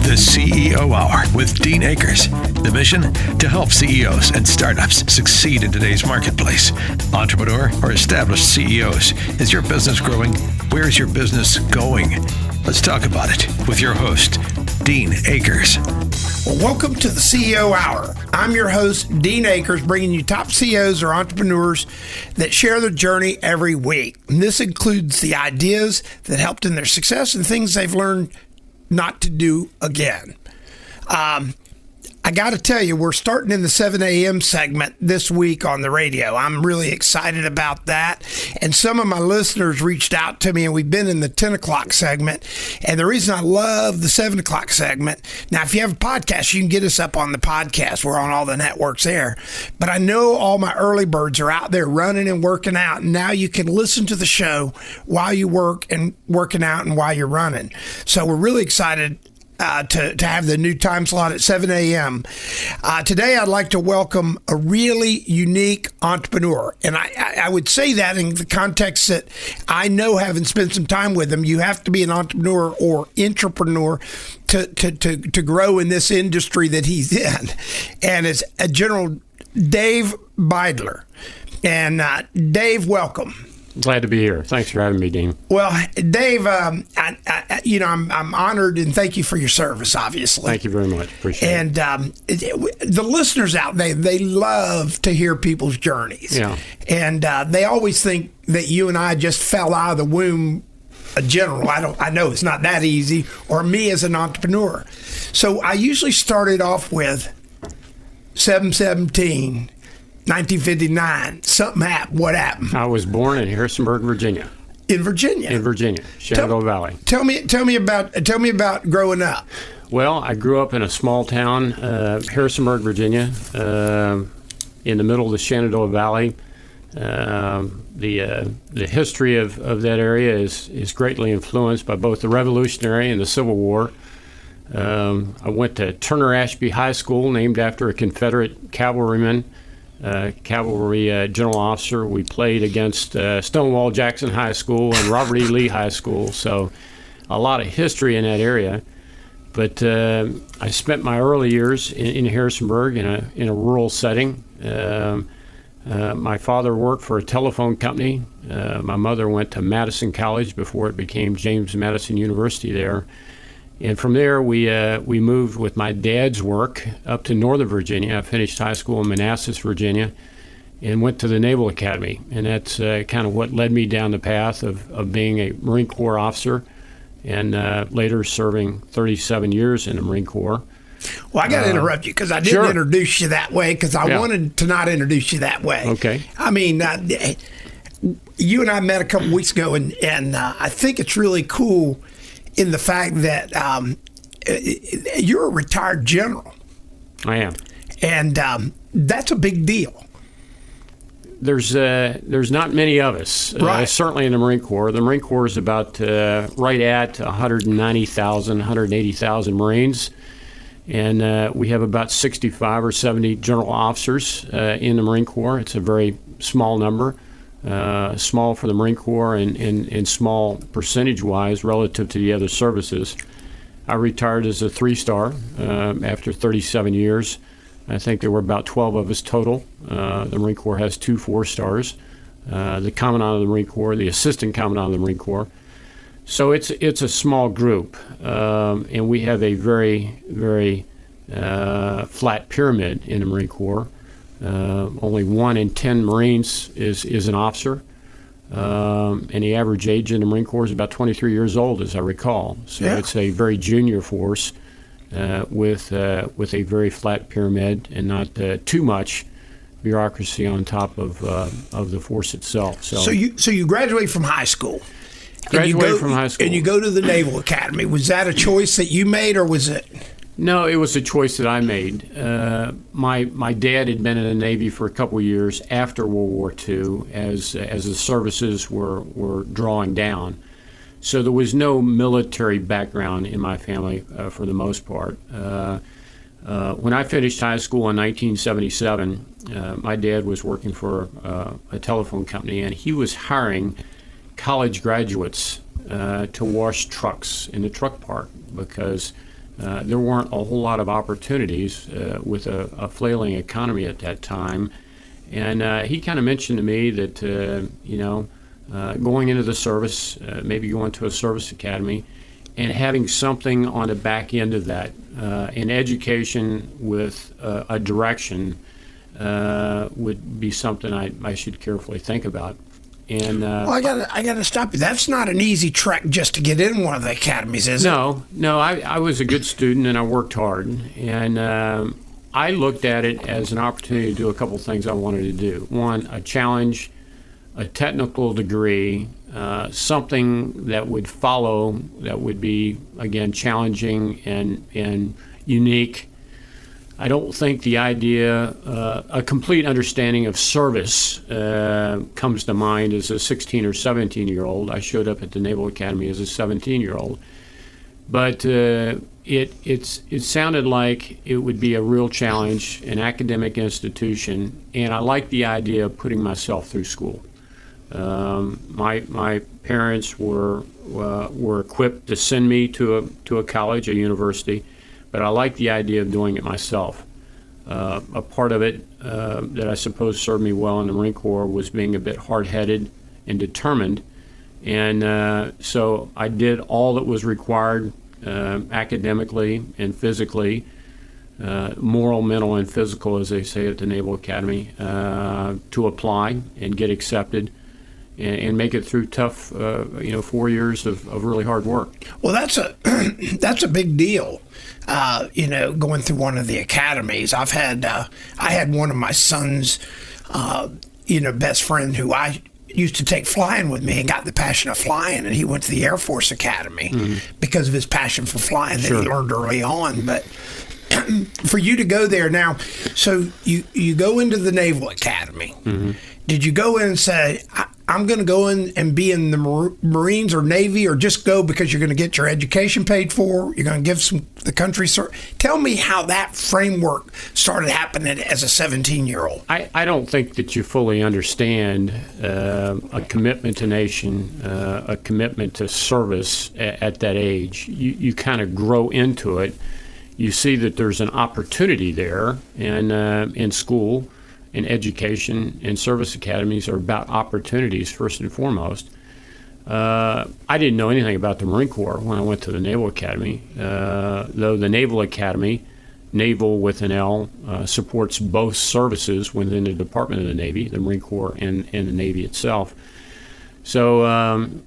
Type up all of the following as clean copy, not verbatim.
The CEO Hour with Dean Akers. The mission? To help CEOs and startups succeed in today's marketplace. Entrepreneur or established CEOs, is your business growing? Where's your business going? Let's talk about it with your host, Dean Akers. Well, welcome to the CEO Hour. I'm your host, Dean Akers, bringing you top CEOs or entrepreneurs that share their journey every week. And this includes the ideas that helped in their success and things they've learned not to do again. I got to tell you, we're starting in the 7 a.m. segment this week on the radio. I'm really excited about that. And some of my listeners reached out to me, and we've been in the 10 o'clock segment. And the reason I love the 7 o'clock segment, now, if you have a podcast, you can get us up on the podcast. We're on all the networks there. But I know all my early birds are out there running and working out. And now you can listen to the show while you work and working out and while you're running. So we're really excited to have the new time slot at 7 a.m. Today, I'd like to welcome a really unique entrepreneur. And I would say that in the context that I know, having spent some time with him, you have to be an entrepreneur or intrapreneur to grow in this industry that he's in. And it's General Dave Beydler. And Dave, welcome. Glad to be here. Thanks for having me, Dean. Well, Dave, I'm honored and thank you for your service, obviously. Thank you very much. Appreciate it. And the listeners out there, they love to hear people's journeys. Yeah. And they always think that you and I just fell out of the womb a general. I know it's not that easy, or me as an entrepreneur. So I usually started off with 7/17. 1959, something happened. What happened? I was born in Harrisonburg, Virginia. In Virginia? In Virginia, Shenandoah Valley. Tell me about growing up. Well, I grew up in a small town, Harrisonburg, Virginia, in the middle of the Shenandoah Valley. The history of that area is greatly influenced by both the Revolutionary and the Civil War. I went to Turner Ashby High School, named after a Confederate cavalryman. Cavalry general officer. We played against Stonewall Jackson High School and Robert E. Lee High School, so a lot of history in that area. But I spent my early years in Harrisonburg in a rural setting. My father worked for a telephone company. My mother went to Madison College before it became James Madison University there. And from there, we moved with my dad's work up to Northern Virginia. I finished high school in Manassas, Virginia, and went to the Naval Academy. And that's kind of what led me down the path of being a Marine Corps officer and later serving 37 years in the Marine Corps. Well, I got to interrupt you because I didn't introduce you that way because I wanted to not introduce you that way. Okay. I mean, you and I met a couple weeks ago, and I think it's really cool in the fact that you're a retired general. I am. And that's a big deal. There's not many of us, right. Certainly in the Marine Corps. The Marine Corps is about right at 190,000, 180,000 Marines. And we have about 65 or 70 general officers in the Marine Corps. It's a very small number. Small for the Marine Corps and small percentage-wise relative to the other services. I retired as a 3-star after 37 years. I think there were about 12 of us total. The Marine Corps has 2 4-stars. The Commandant of the Marine Corps, the Assistant Commandant of the Marine Corps. So it's a small group, and we have a very, very flat pyramid in the Marine Corps. Only 1 in 10 Marines is an officer, and the average age in the Marine Corps is about 23 years old, as I recall. So It's a very junior force with a very flat pyramid and not too much bureaucracy on top of the force itself. So you graduate from high school. Graduated from high school, and you go to the Naval Academy. Was that a choice that you made, or was it? No, it was a choice that I made. My dad had been in the Navy for a couple of years after World War II as the services were drawing down. So there was no military background in my family for the most part. When I finished high school in 1977, my dad was working for a telephone company, and he was hiring college graduates to wash trucks in the truck park because there weren't a whole lot of opportunities with a flailing economy at that time. And he kind of mentioned to me that, going into the service, maybe going to a service academy, and having something on the back end of that, an education with a direction would be something I should carefully think about. And well, I gotta stop you. That's not an easy trek just to get in one of the academies, is it? No. I was a good student and I worked hard, and I looked at it as an opportunity to do a couple things I wanted to do. One, a challenge, a technical degree, something that would follow that would be, again, challenging and unique. I don't think the idea, a complete understanding of service comes to mind as a 16 or 17-year-old. I showed up at the Naval Academy as a 17-year-old. But it sounded like it would be a real challenge, an academic institution, and I liked the idea of putting myself through school. My parents were equipped to send me to a college, a university, but I liked the idea of doing it myself. A part of it that I suppose served me well in the Marine Corps was being a bit hard-headed and determined. And so I did all that was required academically and physically, moral, mental, and physical, as they say at the Naval Academy, to apply and get accepted and make it through tough, 4 years of really hard work. Well, that's a big deal. Going through one of the academies. I had one of my son's, best friend who I used to take flying with me and got the passion of flying, and he went to the Air Force Academy because of his passion for flying that he learned early on. But for you to go there now, so you go into the Naval Academy. Did you go in and say, I'm going to go in and be in the Marines or Navy, or just go because you're going to get your education paid for? You're going to give the country. Tell me how that framework started happening as a 17-year-old. I don't think that you fully understand a commitment to nation, a commitment to service at that age. You kind of grow into it. You see that there's an opportunity there, and in school, and education and service academies are about opportunities first and foremost. I didn't know anything about the Marine Corps when I went to the Naval Academy, though the Naval Academy, Naval with an L, supports both services within the Department of the Navy, the Marine Corps and the Navy itself. So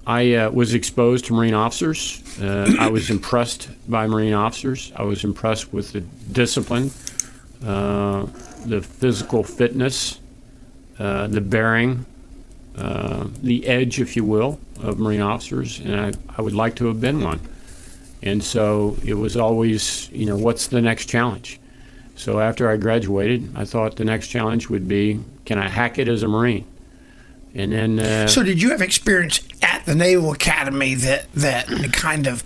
I was exposed to Marine officers. I was impressed by Marine officers. I was impressed with the discipline, the physical fitness, the bearing, the edge, if you will, of Marine officers, and I would like to have been one. And so it was always, what's the next challenge? So after I graduated, I thought the next challenge would be, can I hack it as a Marine? And then. So did you have experience at the Naval Academy that kind of,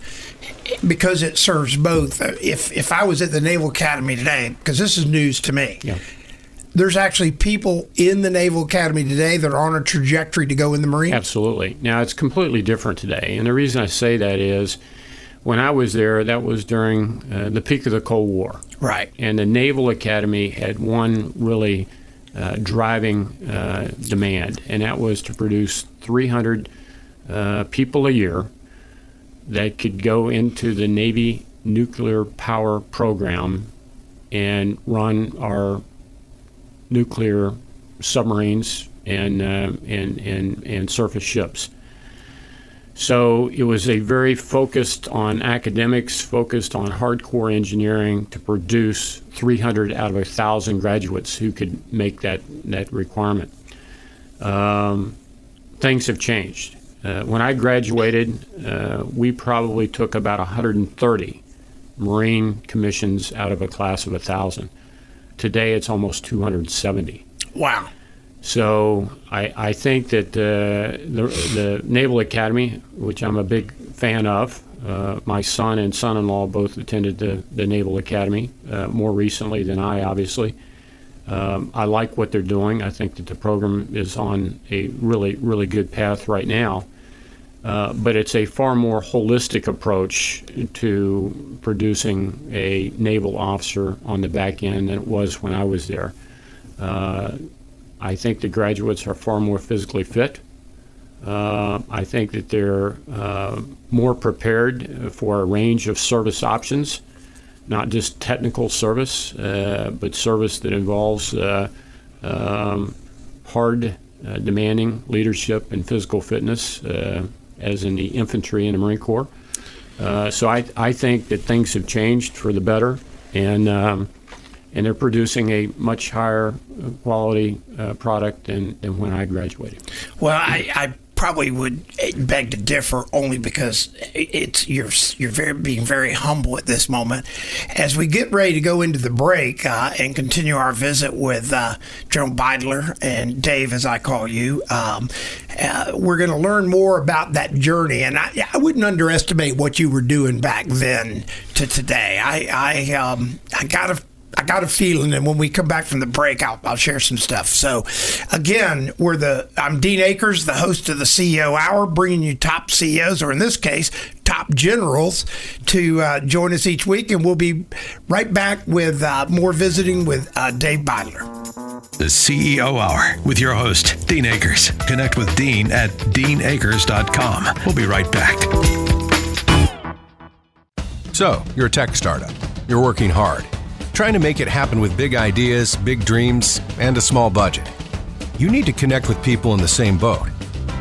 because it serves both? If I was at the Naval Academy today, because this is news to me, there's actually people in the Naval Academy today that are on a trajectory to go in the Marines? Absolutely. Now, it's completely different today. And the reason I say that is when I was there, that was during the peak of the Cold War. Right. And the Naval Academy had one really driving demand, and that was to produce 300 people a year that could go into the Navy nuclear power program and run our nuclear submarines and surface ships. So it was a very focused on academics, focused on hardcore engineering to produce 300 out of 1,000 graduates who could make that requirement. Things have changed. When I graduated, we probably took about 130 Marine commissions out of a class of 1,000. Today, it's almost 270. Wow. So I think that the Naval Academy, which I'm a big fan of, my son and son-in-law both attended the Naval Academy more recently than I, obviously. I like what they're doing. I think that the program is on a really, really good path right now. But it's a far more holistic approach to producing a naval officer on the back end than it was when I was there. I think the graduates are far more physically fit. I think that they're more prepared for a range of service options, not just technical service, but service that involves hard, demanding leadership and physical fitness, as in the infantry and the Marine Corps. So I think that things have changed for the better, and they're producing a much higher quality product than when I graduated. Well, I probably would beg to differ, only because you're being very humble at this moment. As we get ready to go into the break and continue our visit with General Beydler, and Dave, as I call you, we're going to learn more about that journey. And I wouldn't underestimate what you were doing back then to today. I got a feeling, and when we come back from the break, I'll share some stuff. So, again, I'm Dean Akers, the host of the CEO Hour, bringing you top CEOs, or in this case, top generals, to join us each week, and we'll be right back with more visiting with Dave Beydler. The CEO Hour with your host, Dean Akers. Connect with Dean at deanakers.com. We'll be right back. So, you're a tech startup. You're working hard, trying to make it happen with big ideas, big dreams, and a small budget. You need to connect with people in the same boat.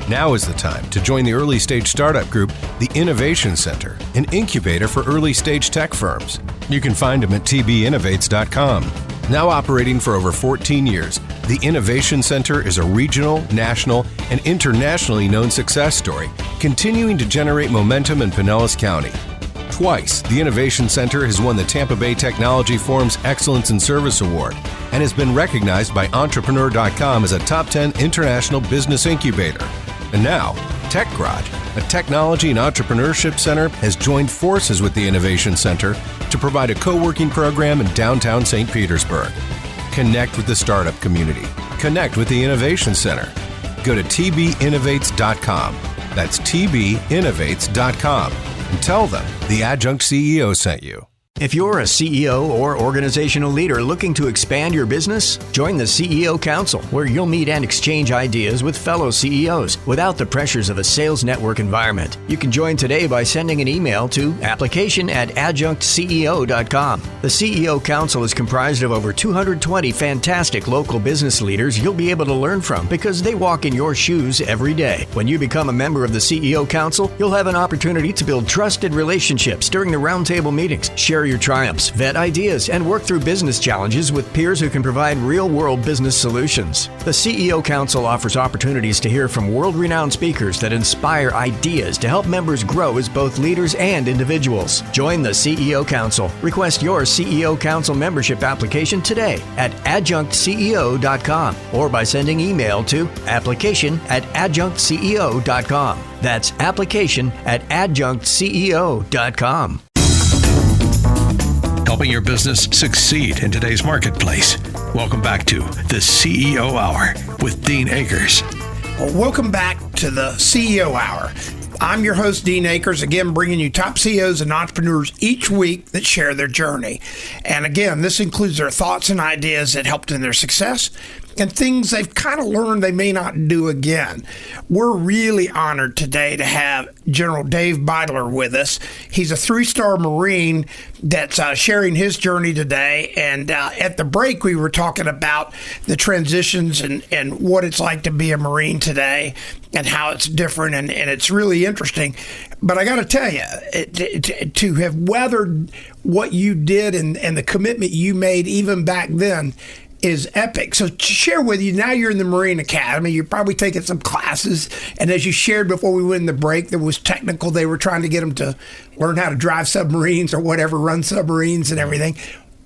Now is the time to join the early stage startup group, the Innovation Center, an incubator for early stage tech firms. You can find them at tbinnovates.com. Now operating for over 14 years, the Innovation Center is a regional, national, and internationally known success story, continuing to generate momentum in Pinellas County. Twice, the Innovation Center has won the Tampa Bay Technology Forum's Excellence in Service Award and has been recognized by Entrepreneur.com as a top 10 international business incubator. And now, Tech Garage, a technology and entrepreneurship center, has joined forces with the Innovation Center to provide a co-working program in downtown St. Petersburg. Connect with the startup community. Connect with the Innovation Center. Go to tbinnovates.com. That's tbinnovates.com. And tell them the Adjunct CEO sent you. If you're a CEO or organizational leader looking to expand your business, join the CEO Council, where you'll meet and exchange ideas with fellow CEOs without the pressures of a sales network environment. You can join today by sending an email to application@adjunctceo.com. The CEO Council is comprised of over 220 fantastic local business leaders you'll be able to learn from because they walk in your shoes every day. When you become a member of the CEO Council, you'll have an opportunity to build trusted relationships during the roundtable meetings, share your triumphs, vet ideas, and work through business challenges with peers who can provide real-world business solutions. The CEO Council offers opportunities to hear from world-renowned speakers that inspire ideas to help members grow as both leaders and individuals. Join the CEO Council. Request your CEO Council membership application today at adjunctceo.com or by sending email to application@adjunctceo.com. That's application@adjunctceo.com. Helping your business succeed in today's marketplace. Welcome back to the CEO Hour with Dean Akers. Well, welcome back to the CEO Hour. I'm your host, Dean Akers, again bringing you top CEOs and entrepreneurs each week that share their journey. And again, this includes their thoughts and ideas that helped in their success and things they've kind of learned they may not do again. We're really honored today to have General Dave Beydler with us. He's a 3-star Marine that's sharing his journey today. And at the break, we were talking about the transitions and what it's like to be a Marine today and how it's different. And it's really interesting. But I got to tell you, to have weathered what you did and the commitment you made even back then is epic. So to share with you, now you're in the Marine Academy, you're probably taking some classes, and as you shared before we went in the break, that was technical. They were trying to get them to learn how to drive submarines or whatever, run submarines and everything.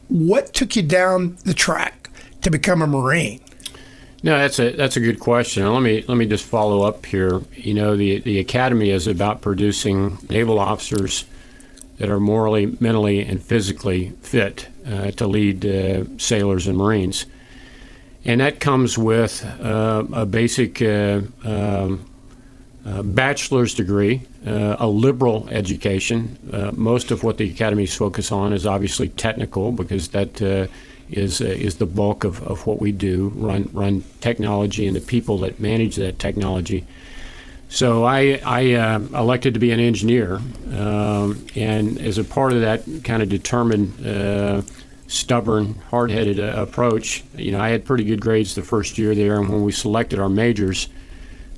What took you down the track to become a Marine? No, that's a good question. Let me just follow up here. You know, the Academy is about producing naval officers that are morally, mentally, and physically fit to lead sailors and Marines. And that comes with a basic bachelor's degree, a liberal education. Most of what the academies focus on is obviously technical, because that is the bulk of what we do, run technology and the people that manage that technology. So I elected to be an engineer, and as a part of that kind of determined, stubborn, hard-headed approach, I had pretty good grades the first year there, and when we selected our majors,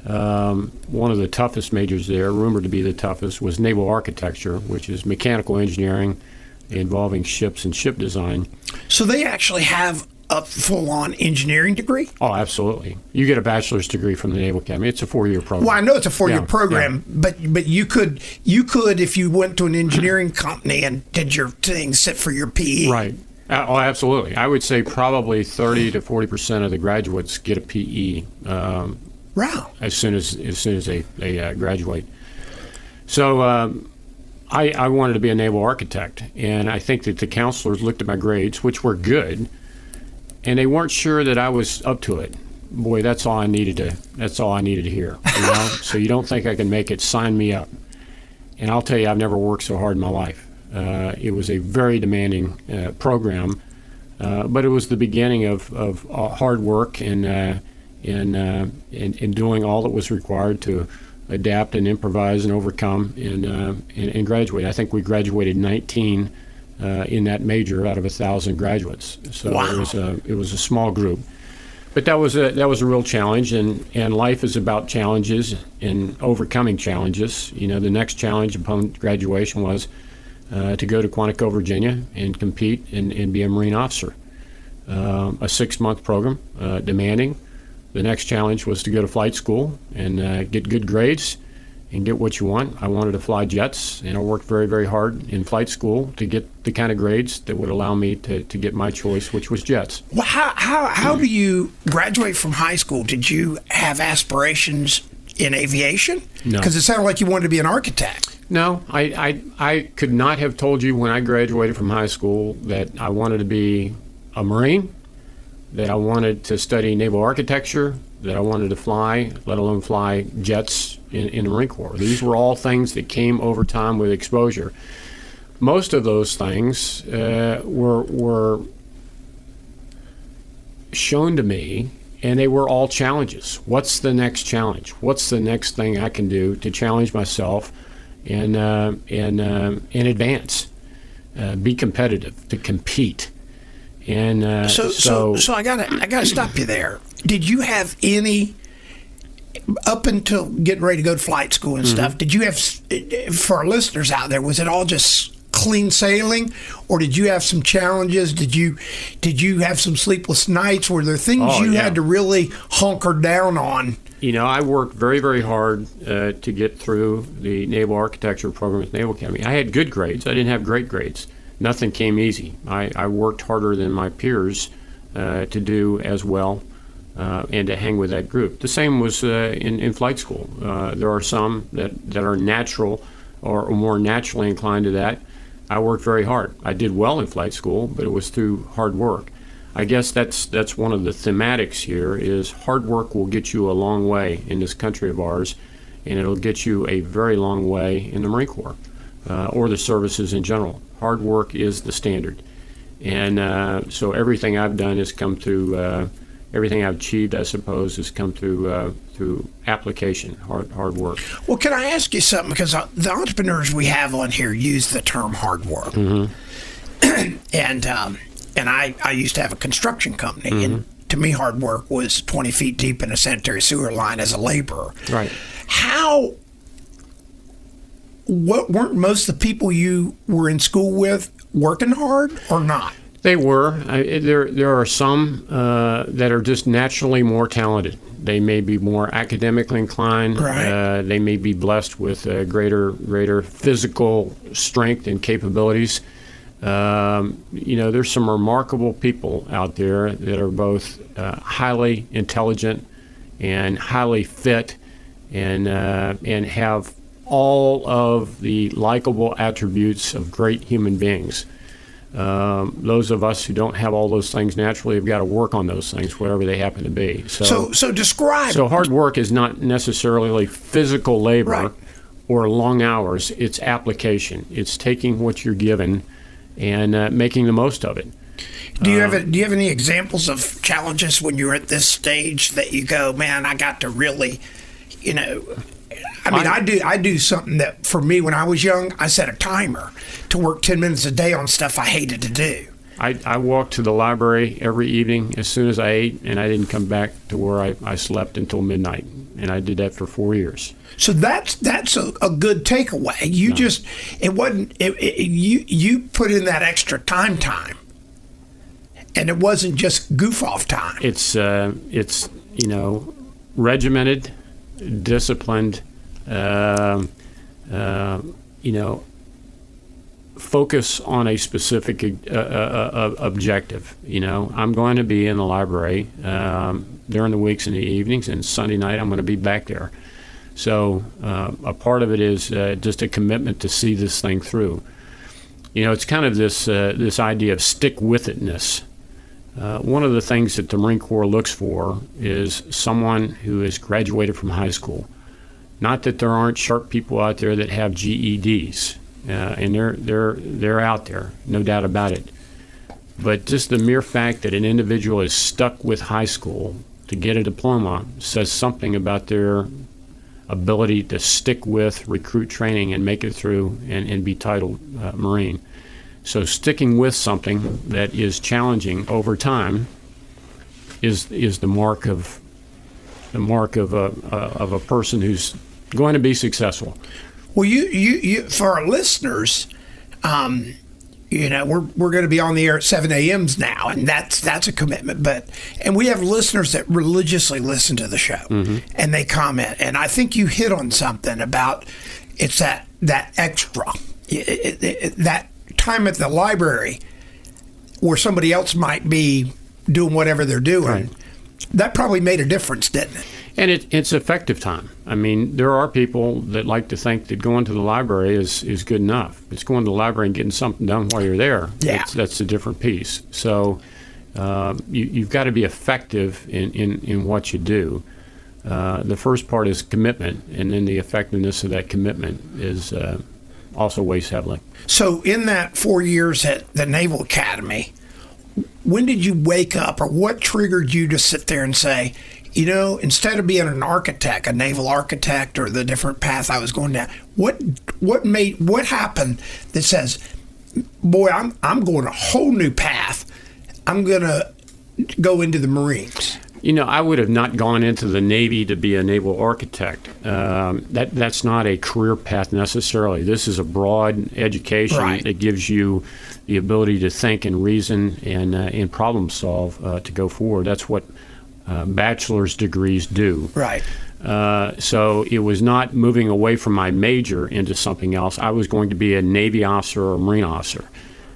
one of the toughest majors there, rumored to be the toughest, was naval architecture, which is mechanical engineering involving ships and ship design. So they actually have a full-on engineering degree? Oh, absolutely. You get a bachelor's degree from the Naval Academy. It's a 4-year program. Well, I know it's a 4-year program, but you could, if you went to an engineering company and did your thing, sit for your PE. Right. Oh, absolutely. I would say probably 30 to 40% of the graduates get a PE. Wow. As soon as they graduate. So I wanted to be a naval architect, and I think that the counselors looked at my grades, which were good, and they weren't sure that I was up to it. Boy, that's all I needed to hear. So you don't think I can make it? Sign me up. And I'll tell you, I've never worked so hard in my life. It was a very demanding program, but it was the beginning of hard work and doing all that was required to adapt and improvise and overcome and graduate. I think we graduated 19 in that major out of 1,000 graduates. So wow. It was a small group, but that was a real challenge. And life is about challenges and overcoming challenges. The next challenge upon graduation was to go to Quantico, Virginia, and compete and be a Marine officer. A 6-month program, demanding. The next challenge was to go to flight school and get good grades and get what you want. I wanted to fly jets, and I worked very, very hard in flight school to get the kind of grades that would allow me to get my choice, which was jets. Well, how do you graduate from high school? Did you have aspirations in aviation? No. Because it sounded like you wanted to be an architect. No, I could not have told you when I graduated from high school that I wanted to be a Marine, that I wanted to study naval architecture, that I wanted to fly, let alone fly jets in the Marine Corps. These were all things that came over time with exposure. Most of those things were shown to me, and they were all challenges. What's the next challenge? What's the next thing I can do to challenge myself and advance, be competitive, to compete? And so I gotta stop you there. Did you have any, up until getting ready to go to flight school and stuff, did you have, for our listeners out there, was it all just clean sailing, or did you have some challenges? Did you have some sleepless nights? Were there things had to really hunker down on? I worked very, very hard to get through the Naval Architecture program at the Naval Academy. I had good grades. I didn't have great grades. Nothing came easy. I worked harder than my peers to do as well and to hang with that group. The same was in flight school. There are some that are natural or more naturally inclined to that. I worked very hard. I did well in flight school, but it was through hard work. I guess that's one of the thematics here is hard work will get you a long way in this country of ours, and it'll get you a very long way in the Marine Corps or the services in general. Hard work is the standard. And so everything I've done has come through, everything I've achieved, I suppose, has come through application, hard work. Well, can I ask you something? Because the entrepreneurs we have on here use the term hard work. Mm-hmm. And I used to have a construction company, and to me, hard work was 20 feet deep in a sanitary sewer line as a laborer. Right. What weren't most of the people you were in school with working hard or not? They were. There are some that are just naturally more talented. They may be more academically inclined. Right. They may be blessed with greater physical strength and capabilities. There's some remarkable people out there that are both highly intelligent and highly fit and have all of the likable attributes of great human beings. Those of us who don't have all those things naturally have got to work on those things, whatever they happen to be. So describe. So hard work is not necessarily physical labor Right. or long hours. It's application. It's taking what you're given and making the most of it. Do you have any examples of challenges when you're at this stage that you go, man, I got to really, I do something that for me when I was young, I set a timer to work 10 minutes a day on stuff I hated to do. I walked to the library every evening as soon as I ate, and I didn't come back to where I slept until midnight, and I did that for 4 years. So that's a good takeaway. You you put in that extra time, and it wasn't just goof off time. It's regimented, disciplined, focus on a specific objective. I'm going to be in the library during the weeks and the evenings, and Sunday night I'm going to be back there. So a part of it is just a commitment to see this thing through. It's kind of this idea of stick-with-itness. One of the things that the Marine Corps looks for is someone who has graduated from high school. Not that there aren't sharp people out there that have GEDs, and they're out there, no doubt about it. But just the mere fact that an individual is stuck with high school to get a diploma says something about their ability to stick with recruit training and make it through and be titled Marine. So sticking with something that is challenging over time is the mark of a person who's going to be successful. Well, you for our listeners, we're going to be on the air at 7 a.m.s now, and that's a commitment. And we have listeners that religiously listen to the show, and they comment. And I think you hit on something about it's that extra, that time at the library where somebody else might be doing whatever they're doing. Right. That probably made a difference, didn't it? And it's effective time. I mean, there are people that like to think that going to the library is good enough. It's going to the library and getting something done while you're there. Yeah. That's a different piece. So you've got to be effective in what you do. The first part is commitment, and then the effectiveness of that commitment is also weighs heavily. So in that 4 years at the Naval Academy, when did you wake up, or what triggered you to sit there and say, instead of being an architect, a naval architect, or the different path I was going down, what happened that says, boy, I'm going a whole new path. I'm going to go into the Marines? I would have not gone into the Navy to be a naval architect. That's not a career path necessarily. This is a broad education Right. that gives you the ability to think and reason and problem solve to go forward. That's what bachelor's degrees do. Right. So it was not moving away from my major into something else. I was going to be a Navy officer or a Marine officer.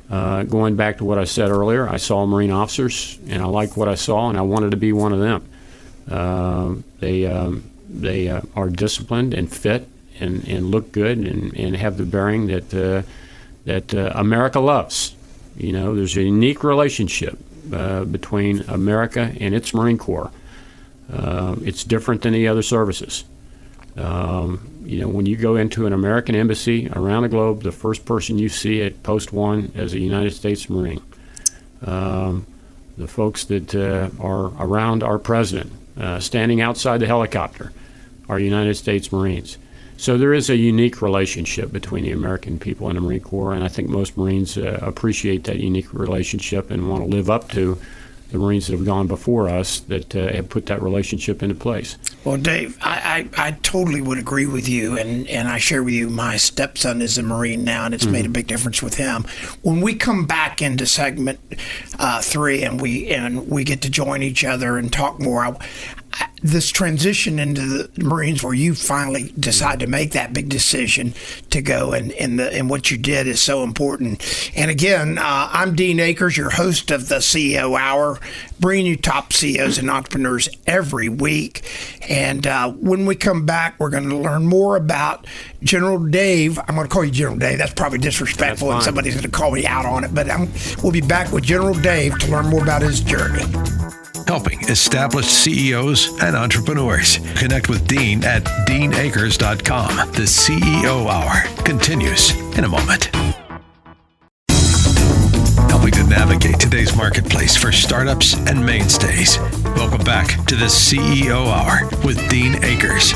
Going back to what I said earlier, I saw Marine officers, and I liked what I saw, and I wanted to be one of them. They are disciplined and fit and look good and have the bearing that America loves. There's a unique relationship between America and its Marine Corps. It's different than the other services. When you go into an American embassy around the globe, the first person you see at Post 1 is a United States Marine. The folks that are around our president, standing outside the helicopter, are United States Marines. So there is a unique relationship between the American people and the Marine Corps, and I think most Marines appreciate that unique relationship and want to live up to the Marines that have gone before us that have put that relationship into place. Well, Dave, I totally would agree with you, and I share with you my stepson is a Marine now, and it's made a big difference with him. When we come back into segment 3 and we get to join each other and talk more, this transition into the Marines where you finally decide to make that big decision to go and what you did is so important. And again, I'm Dean Akers, your host of the CEO Hour, bringing you top CEOs and entrepreneurs every week. And when we come back, we're going to learn more about General Dave. I'm going to call you General Dave. That's probably disrespectful, and somebody's going to call me out on it. But we'll be back with General Dave to learn more about his journey. Helping established CEOs and entrepreneurs. Connect with Dean at deanakers.com. The CEO Hour continues in a moment. Helping to navigate today's marketplace for startups and mainstays. Welcome back to the CEO Hour with Dean Akers.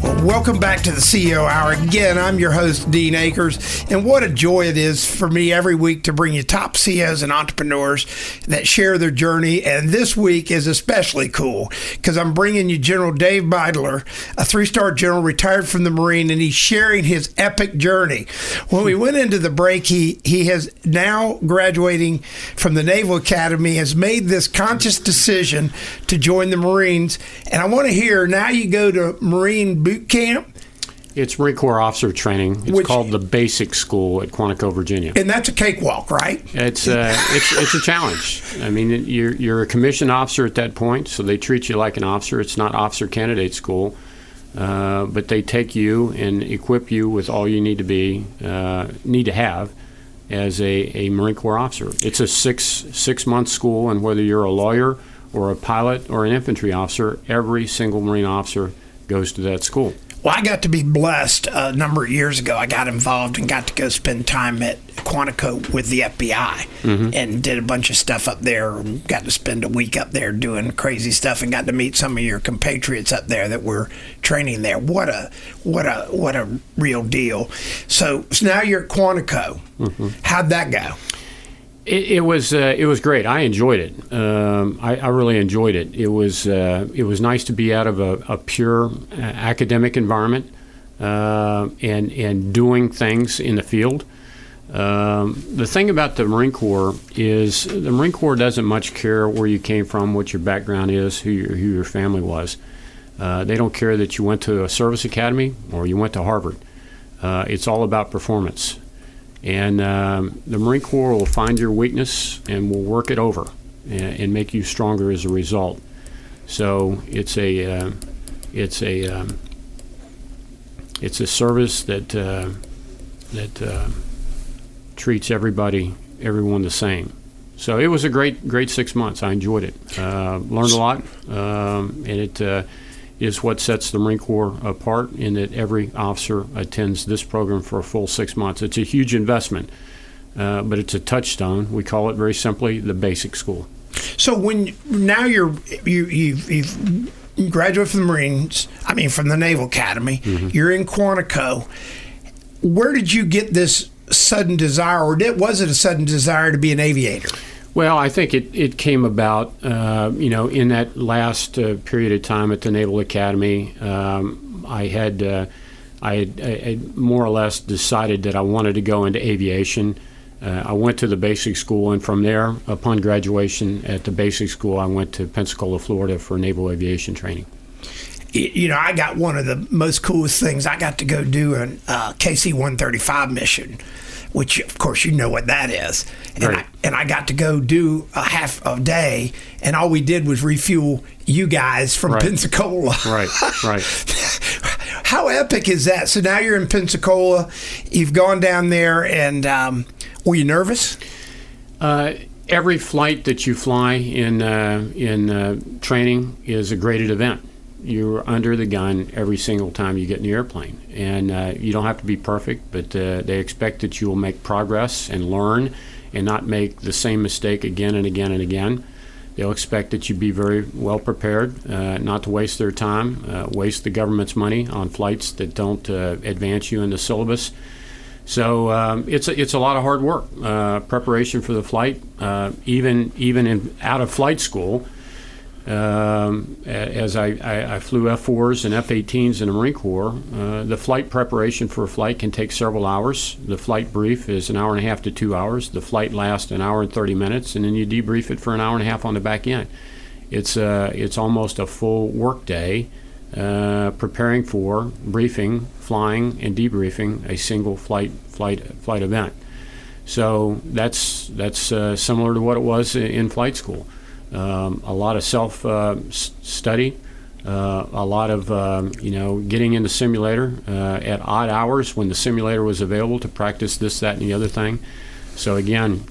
Well, welcome back to the CEO Hour. Again, I'm your host, Dean Akers, and what a joy it is for me every week to bring you top CEOs and entrepreneurs that share their journey. And this week is especially cool because I'm bringing you General Dave Beydler, a 3-star general retired from the Marine, and he's sharing his epic journey. When we went into the break, he has now graduating from the Naval Academy, has made this conscious decision to join the Marines. And I want to hear, now you go to Marine boot camp. It's Marine Corps officer training. It's called the Basic School at Quantico, Virginia. And that's a cakewalk, right? It's a challenge. I mean, you're a commissioned officer at that point, so they treat you like an officer. It's not officer candidate school, but they take you and equip you with all you need to have as a Marine Corps officer. It's a six-month school, and whether you're a lawyer or a pilot or an infantry officer, every single Marine officer goes to that school. Well, I got to be blessed a number of years ago. I got involved and got to go spend time at Quantico with the FBI and did a bunch of stuff up there. Got to spend a week up there doing crazy stuff and got to meet some of your compatriots up there that were training there. What a real deal. So now you're at Quantico. How'd that go? It was great. I enjoyed it. I really enjoyed it. It was nice to be out of a pure academic environment and doing things in the field. The thing about the Marine Corps is the Marine Corps doesn't much care where you came from, what your background is, who your family was. They don't care that you went to a service academy or you went to Harvard. It's all about performance. And the Marine Corps will find your weakness and will work it over and make you stronger as a result. So it's a service that treats everyone the same. So it was a great 6 months. I enjoyed it. Learned a lot, and it is what sets the Marine Corps apart in that every officer attends this program for a full 6 months. It's a huge investment, but it's a touchstone. We call it very simply the Basic School. So when now you've graduated from the Marines, from the Naval Academy, you're in Quantico. Where did you get this sudden desire, or was it a sudden desire to be an aviator? Well, I think it came about, in that last period of time at the Naval Academy. I had more or less decided that I wanted to go into aviation. I went to the basic school, and from there, upon graduation at the basic school, I went to Pensacola, Florida for naval aviation training. I got one of the most coolest things. I got to go do a KC-135 mission, which, of course, you know what that is. And I got to go do a half a day, and all we did was refuel you guys from Pensacola. Right. How epic is that? So now you're in Pensacola. You've gone down there, and were you nervous? Every flight that you fly in training is a graded event. You're under the gun every single time you get in the airplane. And you don't have to be perfect, but they expect that you will make progress and learn and not make the same mistake again and again and again. They'll expect that you be very well prepared, not to waste their time, waste the government's money on flights that don't advance you in the syllabus. So it's a lot of hard work, preparation for the flight, even in out of flight school. As I flew F4s and F18s in the Marine Corps, the flight preparation for a flight can take several hours. The flight brief is an hour and a half to 2 hours. The flight lasts an hour and 30 minutes, and then you debrief it for an hour and a half on the back end. it's almost a full work day preparing for briefing, flying, and debriefing a single flight event. So that's similar to what it was in flight school. A lot of self study, a lot of getting in the simulator at odd hours when the simulator was available to practice this, that, and the other thing. So again,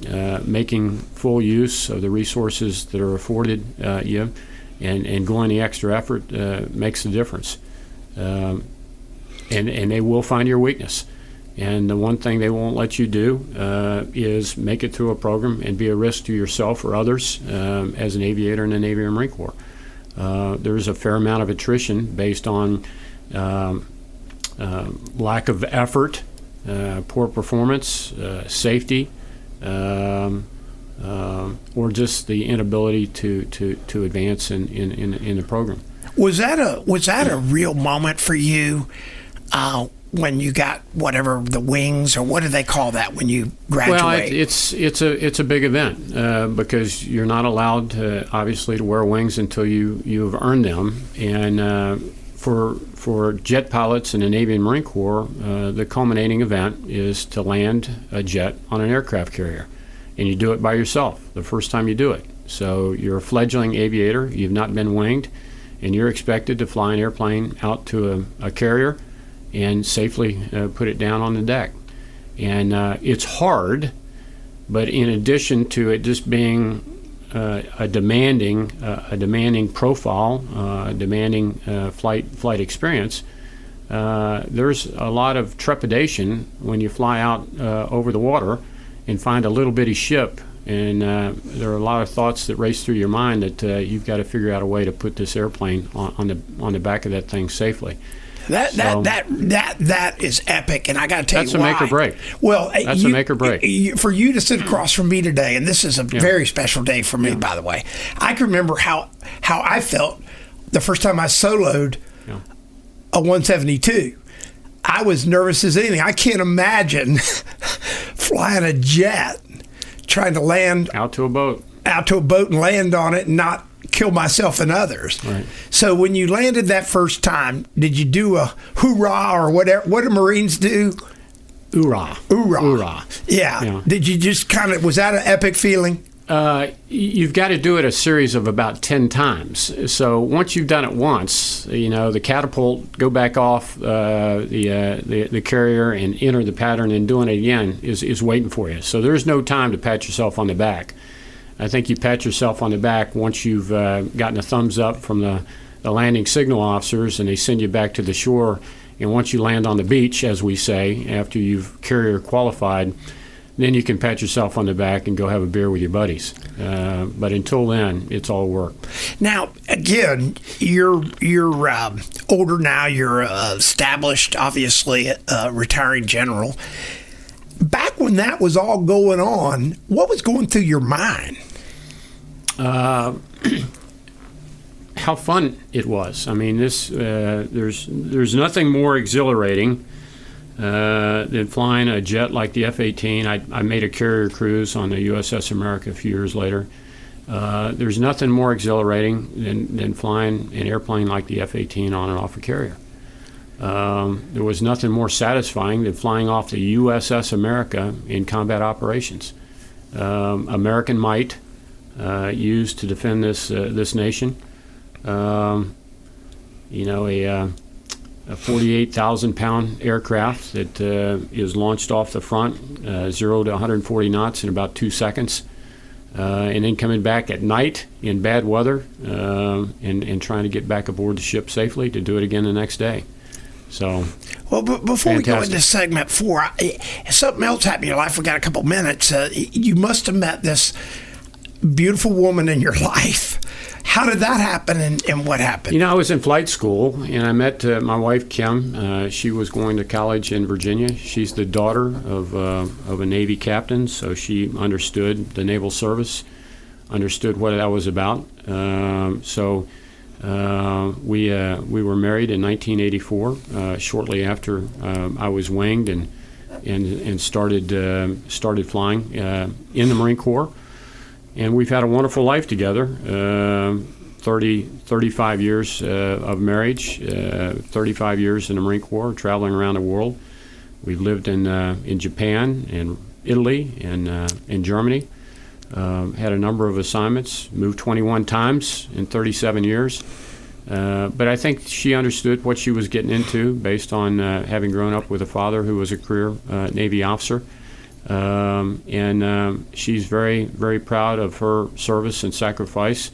making full use of the resources that are afforded you, and going the extra effort makes the difference. And they will find your weakness. And the one thing they won't let you do is make it through a program and be a risk to yourself or others as an aviator in the Navy or Marine Corps. There's a fair amount of attrition based on lack of effort, poor performance, safety, or just the inability to advance in the program. Was that a real moment for you when you got whatever the wings, or what do they call that when you graduate? Well, it's a big event because you're not allowed to obviously to wear wings until you've earned them, and for jet pilots in the Navy and Marine Corps, the culminating event is to land a jet on an aircraft carrier, and you do it by yourself the first time you do it. So you're a fledgling aviator, you've not been winged, and you're expected to fly an airplane out to a carrier and safely put it down on the deck. And it's hard, but in addition to it just being a demanding profile, demanding flight experience, there's a lot of trepidation when you fly out over the water and find a little bitty ship, and there are a lot of thoughts that race through your mind that you've got to figure out a way to put this airplane on the back of that thing safely. That is epic, and I got to tell you why. That's a make or break. Well, that's a make or break. For you to sit across from me today, and this is a very special day for me, by the way. I can remember how I felt the first time I soloed a 172. I was nervous as anything. I can't imagine flying a jet, trying to land out to a boat and land on it and not kill myself and others. Right. So when you landed that first time, did you do a hoorah or whatever? What do Marines do? Hoorah. Hoorah. Hoorah. Yeah. Did you just was that an epic feeling? You've got to do it a series of about 10 times. So once you've done it once, the catapult, go back off the carrier and enter the pattern, and doing it again is waiting for you. So there's no time to pat yourself on the back. I think you pat yourself on the back once you've gotten a thumbs up from the landing signal officers, and they send you back to the shore. And once you land on the beach, as we say, after you've carrier qualified, then you can pat yourself on the back and go have a beer with your buddies. But until then, it's all work. Now, again, you're older now. You're established, obviously, retiring general. Back when that was all going on, what was going through your mind? How fun it was. I mean, there's nothing more exhilarating than flying a jet like the F18. I made a carrier cruise on the USS America a few years later. There's nothing more exhilarating than flying an airplane like the F18 on and off a carrier. There was nothing more satisfying than flying off the USS America in combat operations. American might used to defend this nation. A 48,000-pound aircraft that is launched off the front, 0 to 140 knots in about 2 seconds, and then coming back at night in bad weather and trying to get back aboard the ship safely to do it again the next day. So, well, before fantastic. We go into segment 4, something else happened in your life. We got a couple minutes. You must have met this beautiful woman in your life. How did that happen, and what happened? I was in flight school, and I met my wife, Kim. She was going to college in Virginia. She's the daughter of a Navy captain, so she understood the naval service, understood what that was about. We were married in 1984, shortly after I was winged and started flying in the Marine Corps. And we've had a wonderful life together. 35 years of marriage, 35 years in the Marine Corps, traveling around the world. We've lived in Japan and Italy and in Germany. Had a number of assignments, moved 21 times in 37 years. But I think she understood what she was getting into based on having grown up with a father who was a career Navy officer. And she's very, very proud of her service and sacrifice,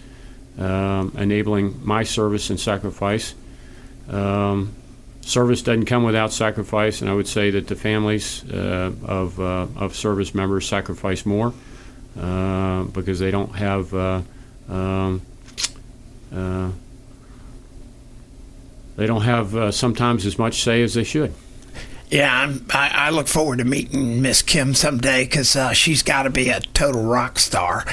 enabling my service and sacrifice. Service doesn't come without sacrifice, and I would say that the families of service members sacrifice more because they don't have sometimes as much say as they should. Yeah, I look forward to meeting Miss Kim someday because she's got to be a total rock star.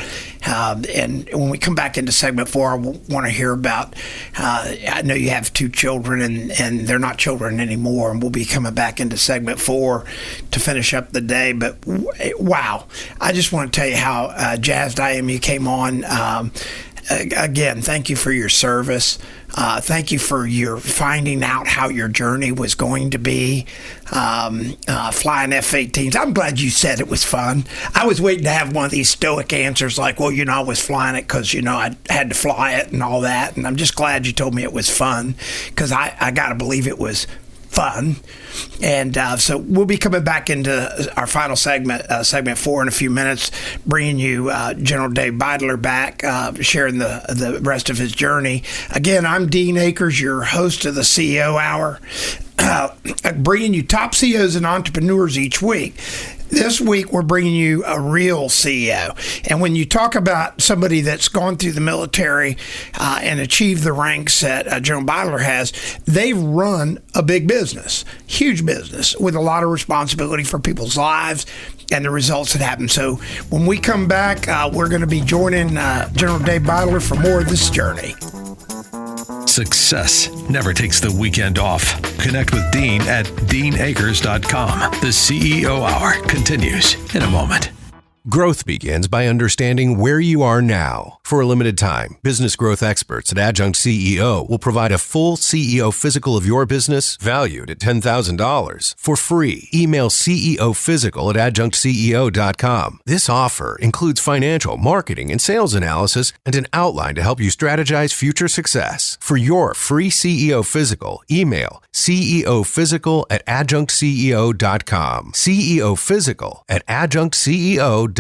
And when we come back into segment 4, I want to hear about, I know you have 2 children and they're not children anymore, and we'll be coming back into segment 4 to finish up the day. But wow, I just want to tell you how jazzed I am you came on. Again, thank you for your service. Thank you for your finding out how your journey was going to be, flying F-18s. I'm glad you said it was fun. I was waiting to have one of these stoic answers like, well, I was flying it because, I had to fly it and all that. And I'm just glad you told me it was fun because I got to believe it was fun. And so we'll be coming back into our final segment 4 in a few minutes, bringing you General Dave Beydler back, sharing the rest of his journey. Again, I'm Dean Akers, your host of the CEO Hour, bringing you top CEOs and entrepreneurs each week. This week, we're bringing you a real CEO. And when you talk about somebody that's gone through the military and achieved the ranks that General Beydler has, they've run a big business, huge business, with a lot of responsibility for people's lives and the results that happen. So when we come back, we're going to be joining General Dave Beydler for more of this journey. Success never takes the weekend off. Connect with Dean at deanakers.com. The CEO Hour continues in a moment. Growth begins by understanding where you are now. For a limited time, business growth experts at Adjunct CEO will provide a full CEO physical of your business valued at $10,000 for free. Email ceophysical@adjunctceo.com. This offer includes financial, marketing, and sales analysis and an outline to help you strategize future success. For your free CEO physical, email ceophysical@adjunctceo.com. ceophysical@adjunctceo.com.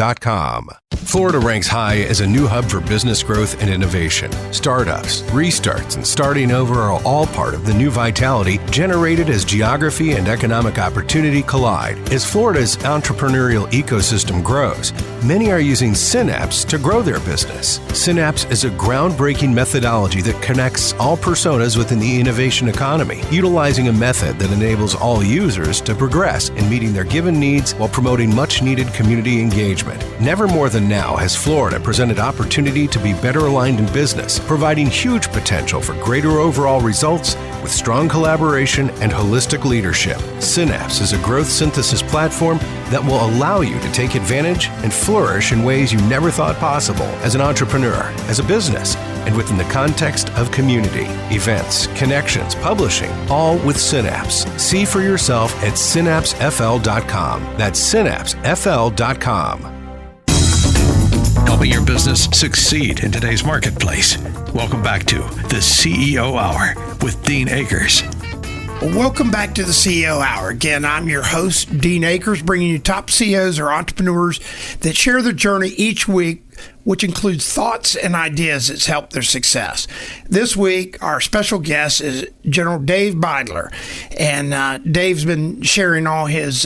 Florida ranks high as a new hub for business growth and innovation. Startups, restarts, and starting over are all part of the new vitality generated as geography and economic opportunity collide. As Florida's entrepreneurial ecosystem grows, many are using Synapse to grow their business. Synapse is a groundbreaking methodology that connects all personas within the innovation economy, utilizing a method that enables all users to progress in meeting their given needs while promoting much-needed community engagement. Never more than now has Florida presented opportunity to be better aligned in business, providing huge potential for greater overall results with strong collaboration and holistic leadership. Synapse is a growth synthesis platform that will allow you to take advantage and flourish in ways you never thought possible as an entrepreneur, as a business, and within the context of community, events, connections, publishing, all with Synapse. See for yourself at synapsefl.com. That's synapsefl.com. Helping your business succeed in today's marketplace. Welcome back to the CEO Hour with Dean Akers. Welcome back to the CEO Hour. Again, I'm your host, Dean Akers, bringing you top CEOs or entrepreneurs that share their journey each week, which includes thoughts and ideas that's helped their success. This week, our special guest is General Dave Beydler. And Dave's been sharing all his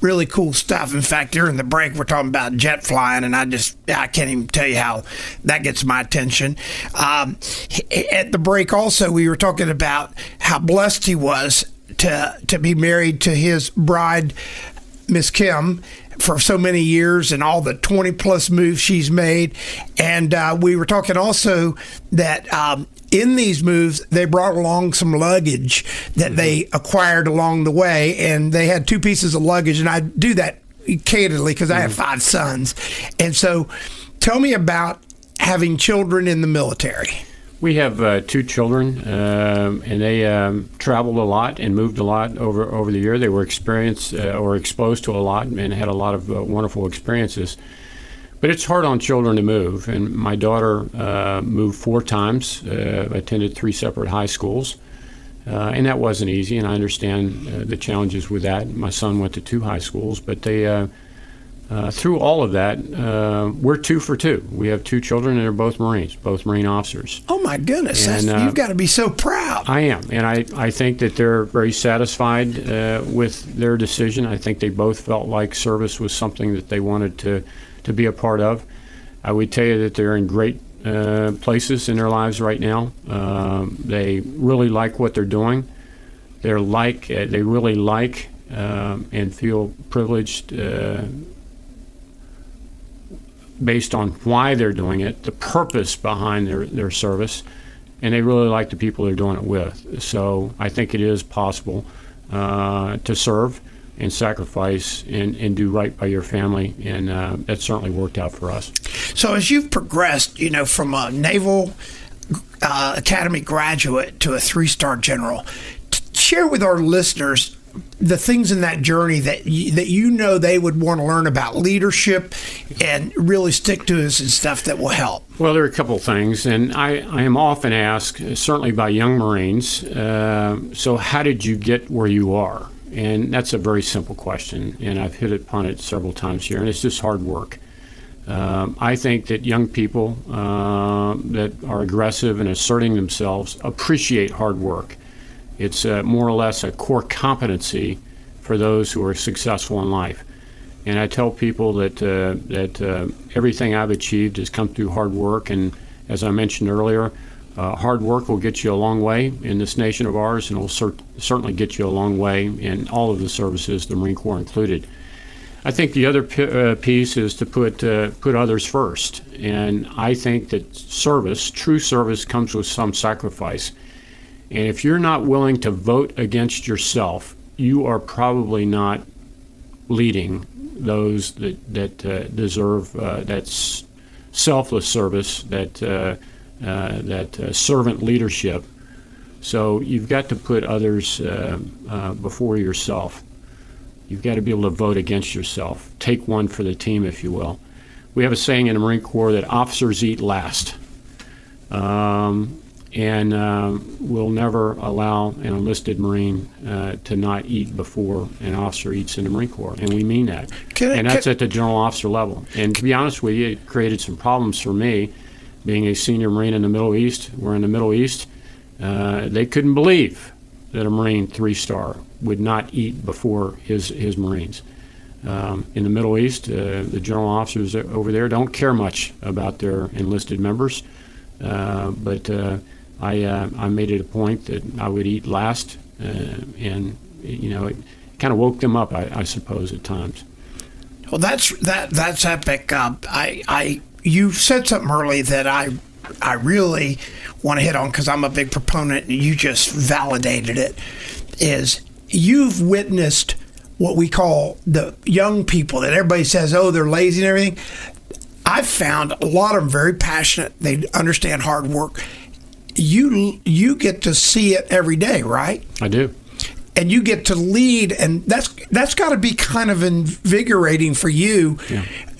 really cool stuff. In fact, during the break, we're talking about jet flying, and I can't even tell you how that gets my attention. At the break also, we were talking about how blessed he was to be married to his bride, Miss Kim, for so many years and all the 20 plus moves she's made. And we were talking also that in these moves, they brought along some luggage that they acquired along the way. And they had 2 pieces of luggage. And I do that candidly because I have 5 sons. And so tell me about having children in the military. We have 2 children, and they traveled a lot and moved a lot over the year. They were experienced or exposed to a lot and had a lot of wonderful experiences. But it's hard on children to move, and my daughter moved 4 times, attended 3 separate high schools, and that wasn't easy, and I understand the challenges with that. My son went to 2 high schools, but they through all of that, we're 2 for 2. We have 2 children, and they're both Marines, both Marine officers. Oh, my goodness. And, You've got to be so proud. I am, and I think that they're very satisfied with their decision. I think they both felt like service was something that they wanted to be a part of. I would tell you that they're in great places in their lives right now. They really like what they're doing. They really like and feel privileged based on why they're doing it, the purpose behind their service, and they really like the people they're doing it with. So I think it is possible to serve and sacrifice and do right by your family, and that certainly worked out for us. So as you've progressed, from a Naval Academy graduate to a 3-star general, share with our listeners the things in that journey that they would want to learn about leadership and really stick to us and stuff that will help. Well, there are a couple of things, and I am often asked, certainly by young Marines, so how did you get where you are? And that's a very simple question, and I've hit upon it several times here, and it's just hard work. I think that young people that are aggressive and asserting themselves appreciate hard work. It's more or less a core competency for those who are successful in life. And I tell people that everything I've achieved has come through hard work, and as I mentioned earlier, hard work will get you a long way in this nation of ours, and it will certainly get you a long way in all of the services, the Marine Corps included. I think the other piece is to put others first, and I think that true service comes with some sacrifice. And if you're not willing to vote against yourself, you are probably not leading those that deserve that selfless service, that servant leadership. So you've got to put others before yourself. You've got to be able to vote against yourself. Take one for the team, if you will. We have a saying in the Marine Corps that officers eat last. And we'll never allow an enlisted Marine to not eat before an officer eats in the Marine Corps, and we mean that. And that's at the general officer level. And to be honest with you, it created some problems for me, being a senior Marine in the Middle East. We're in the Middle East. They couldn't believe that a Marine 3-star would not eat before his Marines. In the Middle East, the general officers over there don't care much about their enlisted members, but I made it a point that I would eat last, and it kind of woke them up, I suppose, at times. Well, that's epic. You said something early that I really want to hit on because I'm a big proponent, and you just validated it. Is you've witnessed what we call the young people that everybody says, oh, they're lazy and everything. I've found a lot of them very passionate. They understand hard work. You get to see it every day, right? I do. And you get to lead, and that's got to be kind of invigorating for you,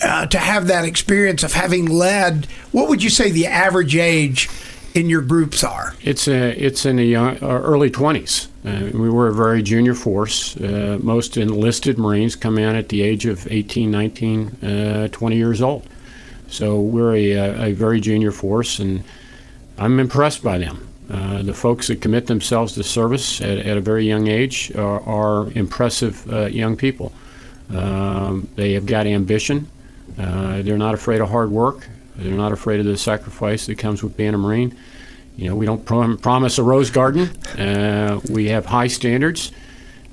to have that experience of having led. What would you say the average age in your groups are? It's in the early 20s. We were a very junior force. Most enlisted Marines come in at the age of 18, 19, 20 years old. So we're a very junior force, and I'm impressed by them. The folks that commit themselves to service at a very young age are impressive young people. They have got ambition. They're not afraid of hard work. They're not afraid of the sacrifice that comes with being a Marine. We don't promise a rose garden. We have high standards.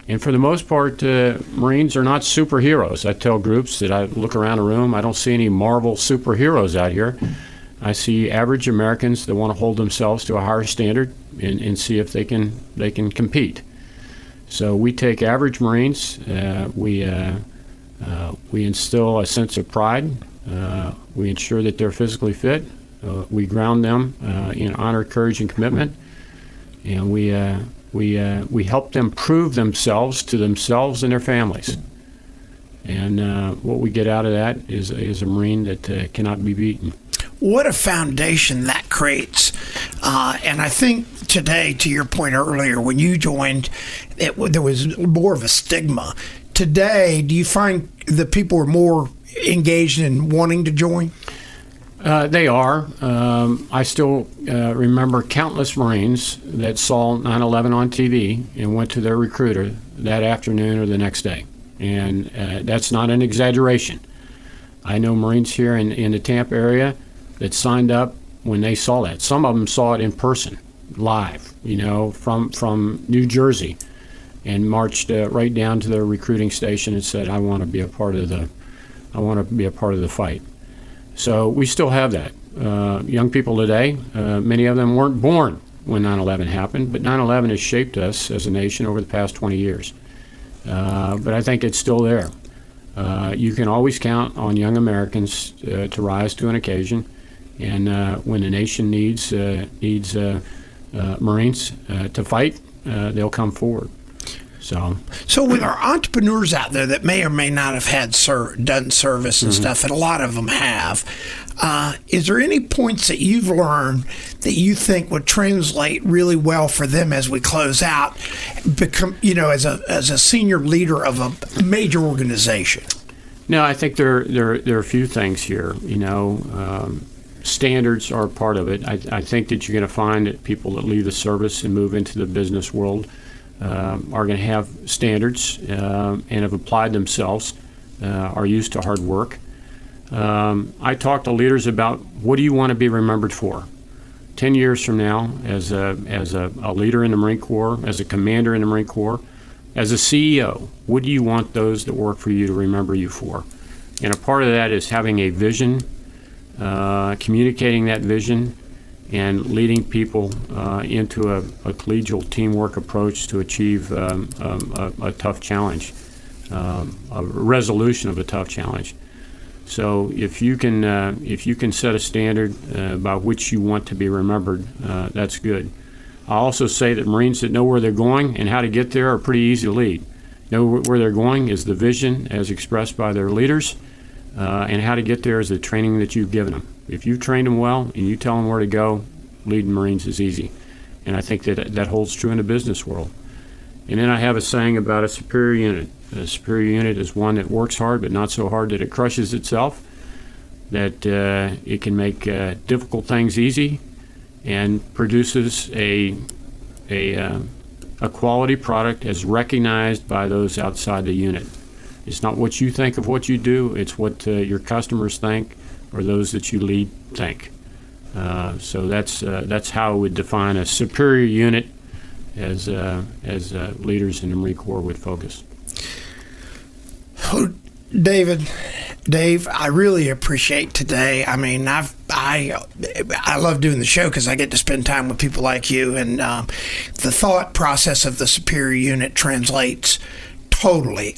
And for the most part, Marines are not superheroes. I tell groups that I look around a room, I don't see any Marvel superheroes out here. I see average Americans that want to hold themselves to a higher standard and see if they can compete. So we take average Marines. We instill a sense of pride. We ensure that they're physically fit. We ground them in honor, courage, and commitment, and we help them prove themselves to themselves and their families. And what we get out of that is a Marine that cannot be beaten. What a foundation that creates. And I think today, to your point earlier, when you joined, there was more of a stigma. Today, do you find that people are more engaged in wanting to join? They are. I still remember countless Marines that saw 9/11 on TV and went to their recruiter that afternoon or the next day. And that's not an exaggeration. I know Marines here in the Tampa area that signed up when they saw that. Some of them saw it in person, live, from New Jersey, and marched right down to their recruiting station and said, "I want to be a part of the fight." So we still have that. Young people today, many of them weren't born when 9/11 happened, but 9/11 has shaped us as a nation over the past 20 years. But I think it's still there. You can always count on young Americans to rise to an occasion, and when the nation needs Marines to fight, they'll come forward. So with our entrepreneurs out there that may or may not have had done service and stuff, and a lot of them have, is there any points that you've learned that you think would translate really well for them as we close out, become as a senior leader of a major organization? No, I think there are a few things here. Standards are part of it. I think that you're going to find that people that leave the service and move into the business world are going to have standards and have applied themselves, are used to hard work. I talk to leaders about what do you want to be remembered for? 10 years from now, as a leader in the Marine Corps, as a commander in the Marine Corps, as a CEO, what do you want those that work for you to remember you for? And a part of that is having a vision, communicating that vision, and leading people into a collegial teamwork approach to achieve a tough challenge, a resolution of a tough challenge. So if you can set a standard by which you want to be remembered, that's good. I also say that Marines that know where they're going and how to get there are pretty easy to lead. Know where they're going is the vision as expressed by their leaders, and how to get there is the training that you've given them. If you've trained them well and you tell them where to go, leading Marines is easy. And I think that holds true in the business world. And then I have a saying about a superior unit. A superior unit is one that works hard, but not so hard that it crushes itself, that it can make difficult things easy, and produces a quality product as recognized by those outside the unit. It's not what you think of what you do, it's what your customers think or those that you lead think. So that's how I would define a superior unit as leaders in the Marine Corps would focus. Dave, I really appreciate today. I mean, I love doing the show because I get to spend time with people like you, and the thought process of the superior unit translates totally.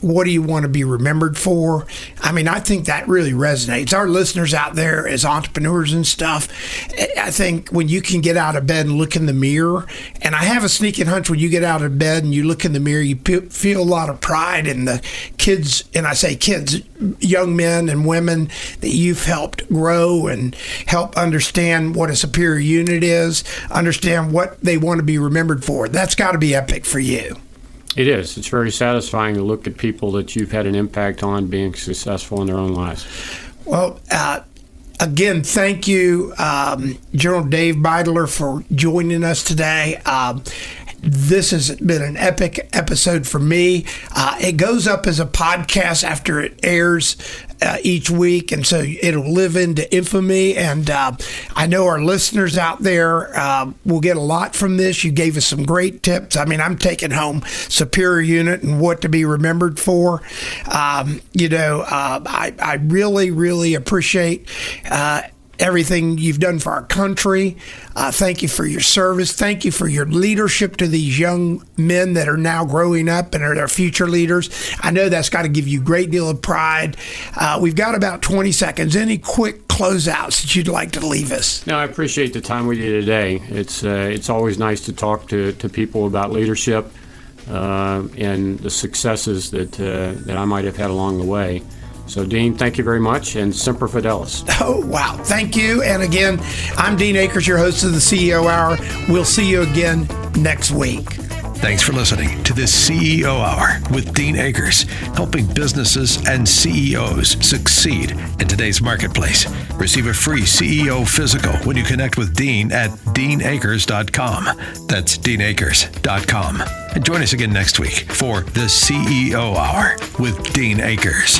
What do you want to be remembered for? I mean, I think that really resonates. Our listeners out there as entrepreneurs and stuff, I think when you can get out of bed and look in the mirror, and I have a sneaking hunch when you get out of bed and you look in the mirror, you feel a lot of pride in the kids, and I say kids, young men and women that you've helped grow and help understand what a superior unit is, understand what they want to be remembered for. That's got to be epic for you. It is. It's very satisfying to look at people that you've had an impact on being successful in their own lives. Well, again, thank you, General Dave Beydler, for joining us today. This has been an epic episode for me. It goes up as a podcast after it airs each week, and so it'll live into infamy. And I know our listeners out there will get a lot from this. You gave us some great tips. I mean, I'm taking home superior unit and what to be remembered for. I really, really appreciate everything you've done for our country. Thank you for your service. Thank you for your leadership to these young men that are now growing up and are their future leaders. I know that's got to give you a great deal of pride. We've got about 20 seconds. Any quick closeouts that you'd like to leave us? No, I appreciate the time with you today. It's always nice to talk to people about leadership and the successes that I might have had along the way. So, Dean, thank you very much, and Semper Fidelis. Oh, wow. Thank you. And again, I'm Dean Akers, your host of the CEO Hour. We'll see you again next week. Thanks for listening to this CEO Hour with Dean Akers, helping businesses and CEOs succeed in today's marketplace. Receive a free CEO physical when you connect with Dean at deanakers.com. That's deanakers.com. And join us again next week for the CEO Hour with Dean Akers.